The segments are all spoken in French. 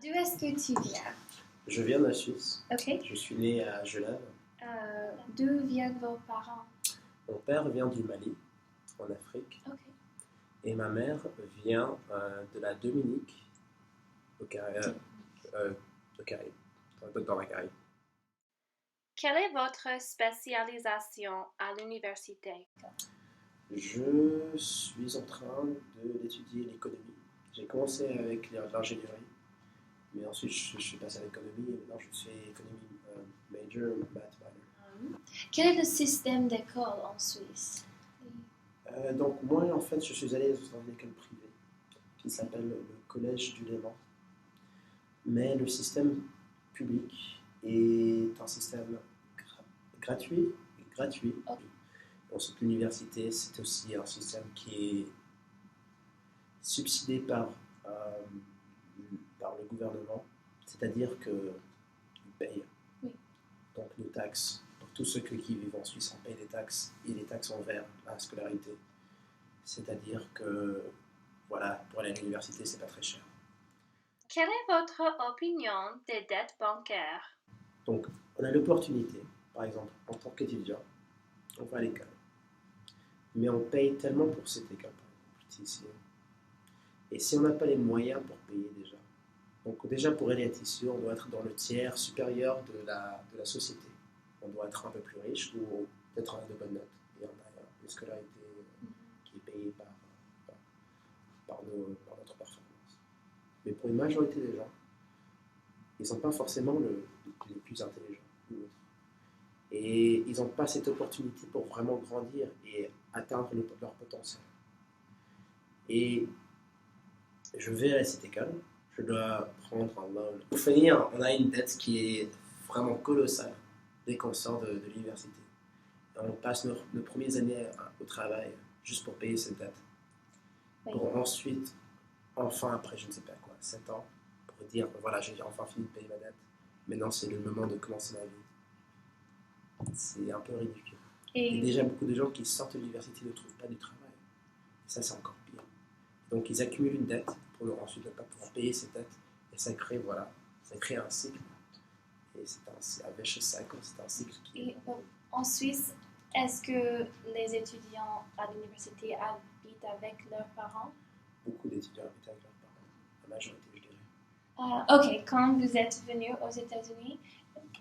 D'où est-ce que tu viens? Je viens de la Suisse. Ok. Je suis né à Genève. D'où viennent vos parents? Mon père vient du Mali, en Afrique, Ok. et ma mère vient de la Dominique, au Caraïbes, au Caraïbes, dans la Caraïbe. Quelle est votre spécialisation à l'université? Je suis en train d'étudier l'économie. J'ai commencé avec l'ingénierie, mais ensuite je suis passé à l'économie et maintenant je suis économie major, math minor. Quel est le système d'école en Suisse? Donc moi en fait je suis allé dans une école privée qui s'appelle le Collège du Léman. Mais le système public est un système gratuit. Ok. Ensuite, l'université, c'est aussi un système qui est subsidé par le gouvernement, c'est-à-dire qu'ils payent. Oui. Donc nos taxes, pour tous ceux qui vivent en Suisse, on paye des taxes et les taxes envers la scolarité. C'est-à-dire que, voilà, pour aller à l'université, c'est pas très cher. Quelle est votre opinion des dettes bancaires? Donc, on a l'opportunité, par exemple, en tant qu'étudiant, on va à l'école. Mais on paye tellement pour cette école, par exemple, ici. Et si on n'a pas les moyens pour payer déjà, donc déjà pour aller être ici, on doit être dans le tiers supérieur de la société. On doit être un peu plus riche ou peut-être avoir de bonnes notes. Et on a une scolarité qui est payée par notre performance. Mais pour une majorité des gens, ils ne sont pas forcément les plus intelligents ou autres. Et ils n'ont pas cette opportunité pour vraiment grandir et atteindre leur potentiel. Et je vais à cette école, je dois prendre un loan. Pour finir, on a une dette qui est vraiment colossale dès qu'on sort de l'université. Et on passe nos premières années au travail juste pour payer cette dette. Oui. Pour ensuite, enfin après, je ne sais pas quoi, 7 ans, pour dire voilà, j'ai enfin fini de payer ma dette. Maintenant, c'est le moment de commencer ma vie. C'est un peu ridicule. Il y a déjà beaucoup de gens qui sortent de l'université ne trouvent pas du travail. Et ça, c'est encore pire. Donc, ils accumulent une dette pour ensuite ne pas pouvoir payer cette dette. Et ça crée un cycle. Et c'est un vicious cycle, c'est un cycle qui... En Suisse, est-ce que les étudiants à l'université habitent avec leurs parents? Beaucoup d'étudiants habitent avec leurs parents. La majorité, je dirais. Ok, quand vous êtes venu aux États-Unis,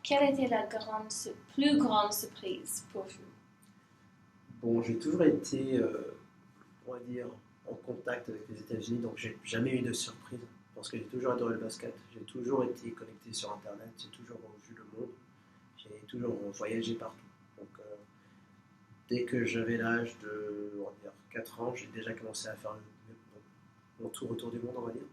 quelle était la plus grande surprise pour vous? Bon, j'ai toujours été, on va dire, en contact avec les États-Unis, donc j'ai jamais eu de surprise. Parce que j'ai toujours adoré le basket, j'ai toujours été connecté sur Internet, j'ai toujours vu le monde, j'ai toujours voyagé partout. Donc, dès que j'avais l'âge de, on va dire, 4 ans, j'ai déjà commencé à faire mon tour autour du monde, on va dire.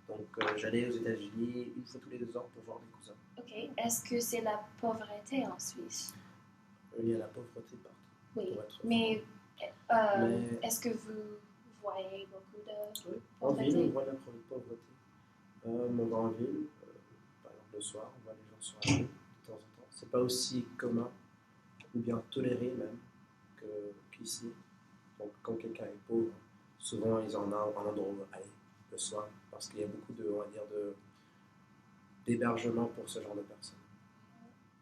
Donc, j'allais aux États-Unis une fois tous les 2 ans pour voir mes cousins. Ok, est-ce que c'est la pauvreté en Suisse? Il y a la pauvreté partout. Oui, mais est-ce que vous voyez beaucoup de oui, pauvreté? En ville, on voit la pauvreté. On va en ville, par exemple le soir, on voit les gens sur la rue de temps en temps. C'est pas aussi commun ou bien toléré même qu'ici. Donc quand quelqu'un est pauvre, souvent ils en ont un endroit où aller le soir parce qu'il y a beaucoup on va dire, d'hébergement pour ce genre de personnes.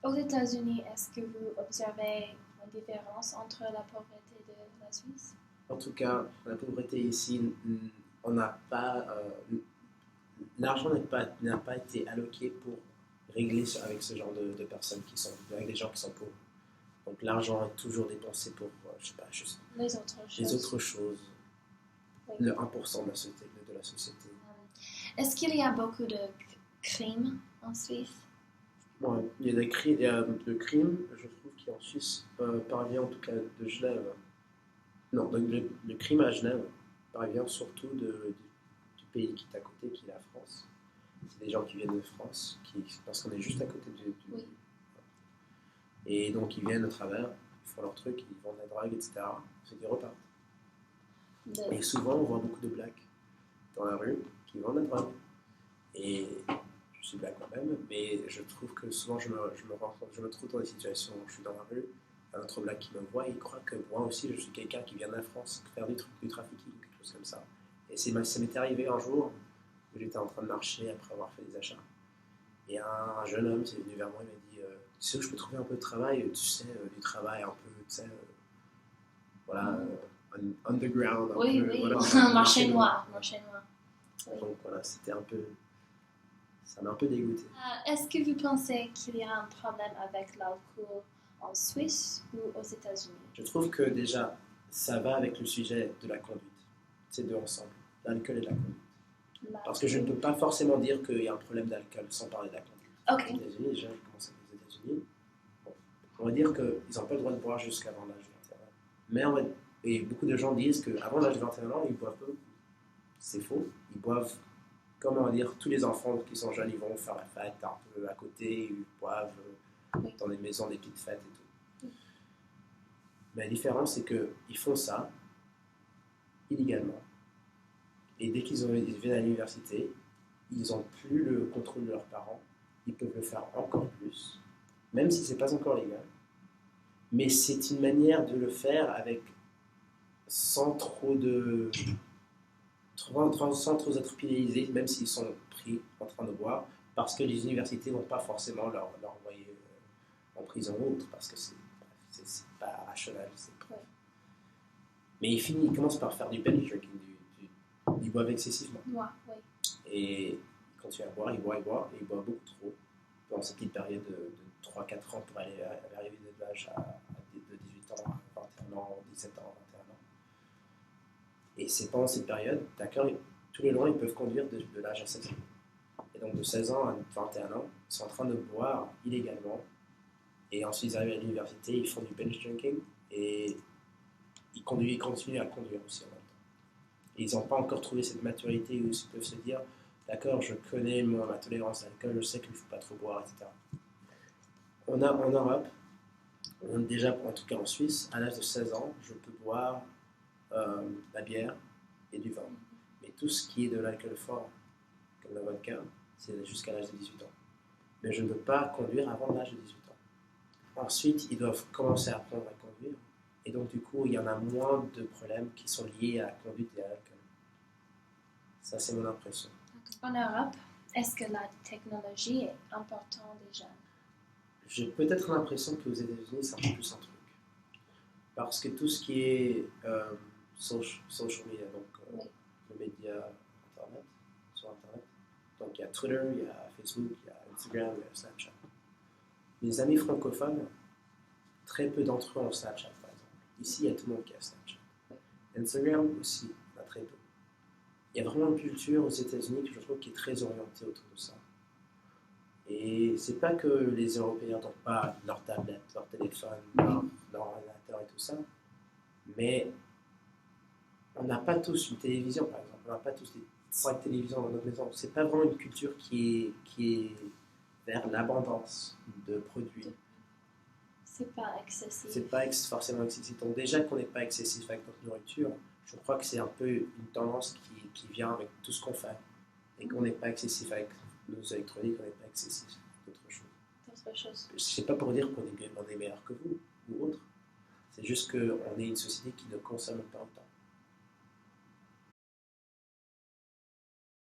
Aux États-Unis, est-ce que vous observez une différence entre la pauvreté de la Suisse? En tout cas, la pauvreté ici, on n'a pas, l'argent n'a pas été alloqué pour régler avec ce genre de personnes avec des gens qui sont pauvres. Donc l'argent est toujours dépensé pour, je sais pas, les autres choses. Oui. Le 1% de la société. Est-ce qu'il y a beaucoup de crimes en Suisse? Bon, il y a le crime, je trouve, qui en Suisse parvient en tout cas de Genève. Non, donc le crime à Genève parvient surtout du pays qui est à côté, qui est la France. C'est des gens qui viennent de France, parce qu'on est juste à côté du... Oui. Et donc ils viennent au travers, ils font leur truc, ils vendent la drogue, etc. Ensuite ils repartent. Et souvent on voit beaucoup de blacks dans la rue qui vendent la drogue. Et je suis black moi-même, mais je trouve que souvent je me trouve dans des situations où je suis dans la rue, un autre black qui me voit et il croit que moi aussi je suis quelqu'un qui vient de la France faire du trafficking, quelque chose comme ça. Et ça m'était arrivé un jour où j'étais en train de marcher après avoir fait des achats. Et un jeune homme s'est venu vers moi et m'a dit tu sais où je peux trouver un peu de travail, tu sais, du travail un peu, tu sais, voilà, underground, un Oui, peu, oui, voilà, marché noir. Marché noir. Oui. Donc voilà, c'était un peu. Ça m'a un peu dégoûté. Est-ce que vous pensez qu'il y a un problème avec l'alcool en Suisse ou aux États-Unis? Je trouve que déjà, ça va avec le sujet de la conduite. Ces deux ensemble, l'alcool et la conduite. Parce que je ne peux pas forcément dire qu'il y a un problème d'alcool sans parler de la conduite. Ok. Aux États-Unis, déjà, je commence avec les États-Unis. Bon, on va dire qu'ils n'ont pas le droit de boire jusqu'avant l'âge de 21 ans. Mais et beaucoup de gens disent qu'avant l'âge de 21 ans, ils boivent pas beaucoup. C'est faux. Ils boivent, comment dire, tous les enfants qui sont jeunes, ils vont faire la fête un peu à côté, ils boivent dans des maisons, des petites fêtes et tout. Mais la différence, c'est qu'ils font ça illégalement. Et dès qu'ils viennent à l'université, ils n'ont plus le contrôle de leurs parents. Ils peuvent le faire encore plus, même si ce n'est pas encore légal. Mais c'est une manière de le faire avec sans trop être pénalisés, même s'ils sont pris en train de boire, parce que les universités ne vont pas forcément leur envoyer en prison ou autre, parce que c'est pas rationnel. Ouais. Mais ils commencent par faire du binge drinking, ils boivent excessivement. Ouais, oui. Et ils continuent à boire, et ils boivent beaucoup trop dans cette petite période de 3-4 ans pour aller à l'arrivée de l'âge de 18 ans à 21 ans, 17 ans, 21 ans. Et c'est pendant cette période, d'accord, tous les longs, ils peuvent conduire de l'âge à 16 ans. Et donc de 16 ans à 21 ans, ils sont en train de boire illégalement. Et ensuite, ils arrivent à l'université, ils font du binge drinking et ils continuent à conduire aussi en même temps. Et ils n'ont pas encore trouvé cette maturité où ils peuvent se dire d'accord, je connais ma tolérance à l'alcool, je sais qu'il ne faut pas trop boire, etc. En Europe, déjà, en tout cas en Suisse, à l'âge de 16 ans, je peux boire la bière et du vin. Mais tout ce qui est de l'alcool fort, comme la vodka, c'est jusqu'à l'âge de 18 ans. Mais je ne peux pas conduire avant l'âge de 18 ans. Ensuite, ils doivent commencer à apprendre à conduire. Et donc, du coup, il y en a moins de problèmes qui sont liés à la conduite et à l'alcool. Ça, c'est mon impression. En Europe, est-ce que la technologie est importante déjà? J'ai peut-être l'impression qu'aux États-Unis, c'est un peu plus un truc. Parce que tout ce qui est social media, donc le média Internet, sur Internet, donc il y a Twitter, il y a Facebook, il y a Instagram, il y a Snapchat. Mes amis francophones, très peu d'entre eux ont Snapchat, par exemple. Ici, il y a tout le monde qui a Snapchat. Instagram aussi, il y en a très peu. Il y a vraiment une culture aux États-Unis que je trouve qui est très orientée autour de ça. Et c'est pas que les Européens n'ont pas leur tablette, leur téléphone, leur ordinateur et tout ça, mais on n'a pas tous une télévision, par exemple. On n'a pas tous 5 télévisions dans notre maison. C'est pas vraiment une culture qui est vers l'abondance de produits. C'est pas excessif. C'est pas forcément excessif. Donc déjà qu'on n'est pas excessif avec notre nourriture, je crois que c'est un peu une tendance qui vient avec tout ce qu'on fait. Et qu'on n'est pas excessif avec nos électroniques, on n'est pas excessif avec d'autres choses. Je ne sais pas pour dire qu'on est meilleur que vous ou autre. C'est juste qu'on est une société qui ne consomme pas autant.